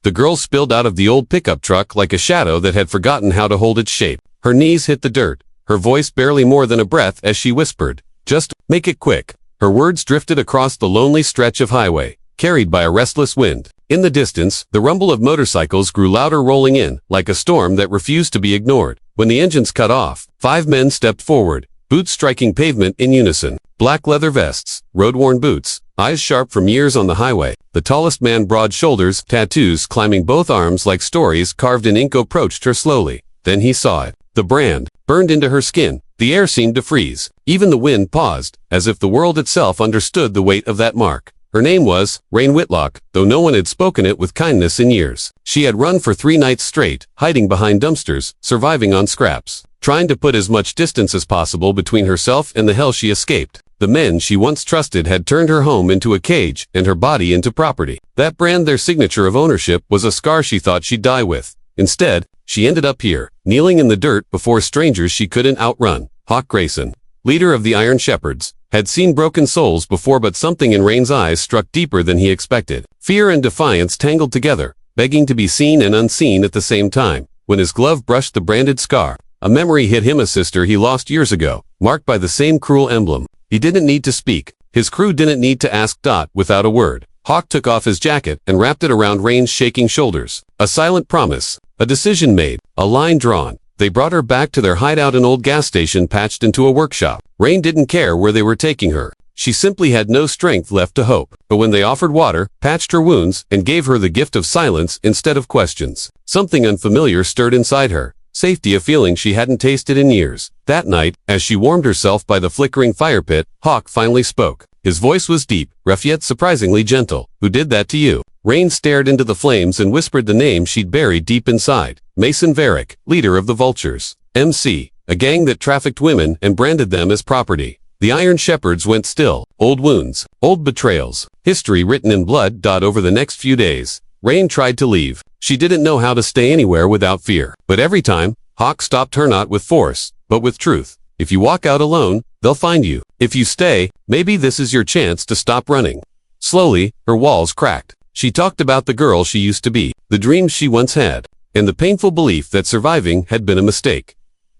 The girl spilled out of the old pickup truck like a shadow that had forgotten how to hold its shape. Her knees hit the dirt, her voice barely more than a breath as she whispered, "Just make it quick." Her words drifted across the lonely stretch of highway, carried by a restless wind. In the distance, the rumble of motorcycles grew louder, rolling in, like a storm that refused to be ignored. When the engines cut off, 5 men stepped forward, boots striking pavement in unison. Black leather vests, road-worn boots, eyes sharp from years on the highway. The tallest man, broad shoulders, tattoos climbing both arms like stories carved in ink, approached her slowly. Then he saw it. The brand burned into her skin. The air seemed to freeze. Even the wind paused, as if the world itself understood the weight of that mark. Her name was Rain Whitlock, though no one had spoken it with kindness in years. She had run for 3 nights straight, hiding behind dumpsters, surviving on scraps, trying to put as much distance as possible between herself and the hell she escaped. The men she once trusted had turned her home into a cage and her body into property. That brand, their signature of ownership, was a scar she thought she'd die with. Instead, she ended up here, kneeling in the dirt before strangers she couldn't outrun. Hawk Grayson, leader of the Iron Shepherds, had seen broken souls before, but something in Rain's eyes struck deeper than he expected. Fear and defiance tangled together, begging to be seen and unseen at the same time. When his glove brushed the branded scar, a memory hit him, a sister he lost years ago, marked by the same cruel emblem. He didn't need to speak. His crew didn't need to ask. Without a word, Hawk took off his jacket and wrapped it around Rain's shaking shoulders. A silent promise, a decision made, a line drawn. They brought her back to their hideout, an old gas station patched into a workshop. Rain didn't care where they were taking her. She simply had no strength left to hope. But when they offered water, patched her wounds, and gave her the gift of silence instead of questions, something unfamiliar stirred inside her. Safety, a feeling she hadn't tasted in years. That night, as she warmed herself by the flickering fire pit, Hawk finally spoke. His voice was deep, rough, yet surprisingly gentle. "Who did that to you?" Rain stared into the flames and whispered the name she'd buried deep inside. Mason Varick, leader of the Vultures. MC, a gang that trafficked women and branded them as property. The Iron Shepherds went still. Old wounds, old betrayals, history written in blood. Over the next few days, Rain tried to leave. She didn't know how to stay anywhere without fear. But every time, Hawk stopped her, not with force, but with truth. If you walk out alone, they'll find you. If you stay, maybe this is your chance to stop running. Slowly, her walls cracked. She talked about the girl she used to be, the dreams she once had, and the painful belief that surviving had been a mistake.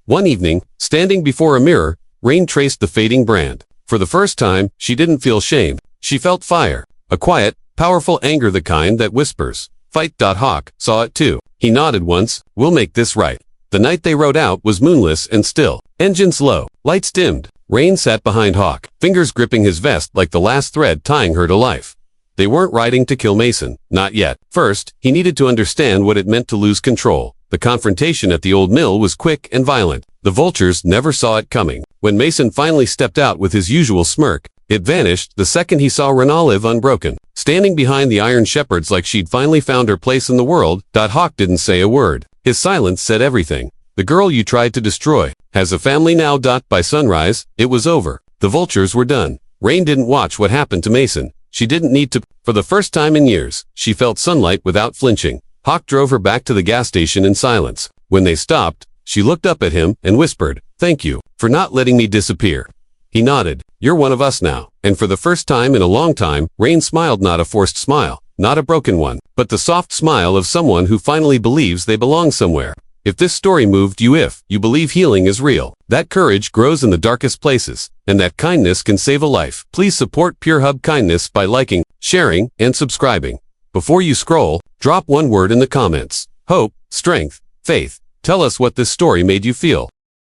One evening, standing before a mirror, Rain traced the fading brand. For the first time, she didn't feel shame. She felt fire. A quiet, powerful anger, the kind that whispers, "Fight." Hawk saw it too. He nodded once. "We'll make this right." The night they rode out was moonless and still. Engines low, lights dimmed. Rain sat behind Hawk, fingers gripping his vest like the last thread tying her to life. They weren't riding to kill Mason, not yet. First, he needed to understand what it meant to lose control. The confrontation at the old mill was quick and violent. The Vultures never saw it coming. When Mason finally stepped out with his usual smirk, it vanished the second he saw Renalive unbroken, standing behind the Iron Shepherds like she'd finally found her place in the world. Hawk didn't say a word. His silence said everything. "The girl you tried to destroy has a family now." By sunrise, it was over. The Vultures were done. Rain didn't watch what happened to Mason. She didn't need to. For the first time in years, she felt sunlight without flinching. Hawk drove her back to the gas station in silence. When they stopped, she looked up at him and whispered, "Thank you for not letting me disappear." He nodded. "You're one of us now." And for the first time in a long time, Rain smiled, not a forced smile, not a broken one, but the soft smile of someone who finally believes they belong somewhere. If this story moved you, if you believe healing is real, that courage grows in the darkest places, and that kindness can save a life. Please support Pure Hub Kindness by liking, sharing, and subscribing. Before you scroll, drop one word in the comments. Hope, strength, faith. Tell us what this story made you feel.